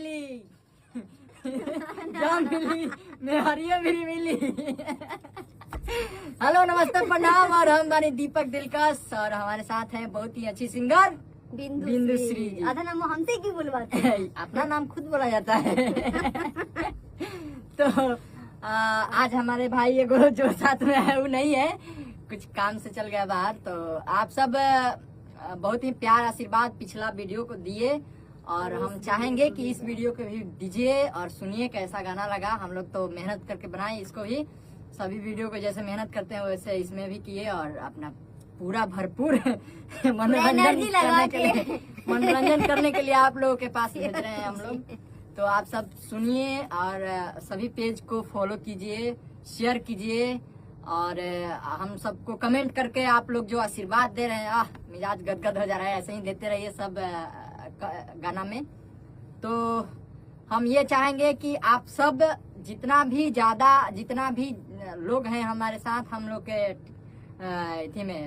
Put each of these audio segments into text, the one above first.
मिली जान मिली मेहरिया भी मिली। हेलो नमस्ते प्रणाम, और हम बानी दीपक दिलकश, और हमारे साथ हैं बहुत ही अच्छी सिंगर बिंदु श्री जी। आधा नाम हमसे क्यों बुलवाते हैं? अपना नाम खुद बोला जाता है। तो आज हमारे भाई एगो जो साथ में है वो नहीं है, कुछ काम से चल गया बाहर। तो आप सब बहुत ही प्यार आशीर्वाद पिछला वीडियो को दिए, और हम चाहेंगे कि इस वीडियो को भी दीजिए और सुनिए कैसा गाना लगा। हम लोग तो मेहनत करके बनाए इसको भी, सभी वीडियो को जैसे मेहनत करते हैं वैसे इसमें भी किए, और अपना पूरा भरपूर मनोरंजन करने के लिए आप लोगों के पास भेज रहे हैं हम लोग। तो आप सब सुनिए और सभी पेज को फॉलो कीजिए, शेयर कीजिए, और हम सबको कमेंट करके आप लोग जो आशीर्वाद दे रहे हैं, मिजाज गदगद हो जा रहा है, ऐसे ही देते रहिए सब गाना में। तो हम ये चाहेंगे कि आप सब जितना भी लोग हैं हमारे साथ, हम लोग के इसी में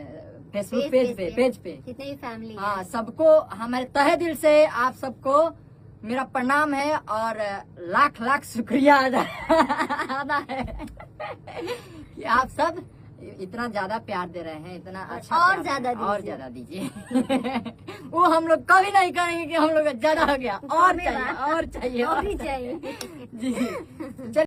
फेसबुक पेज पे जितने भी फैमिली, हाँ, सबको हमारे तहे दिल से आप सबको मेरा प्रणाम है और लाख लाख शुक्रिया अदा है कि आप सब इतना ज्यादा प्यार दे रहे हैं, इतना अच्छा और ज्यादा दीजिए। वो हम लोग कभी नहीं करेंगे कि हम लोग ज्यादा हो गया, और चाहिए और भी चाहिए जी।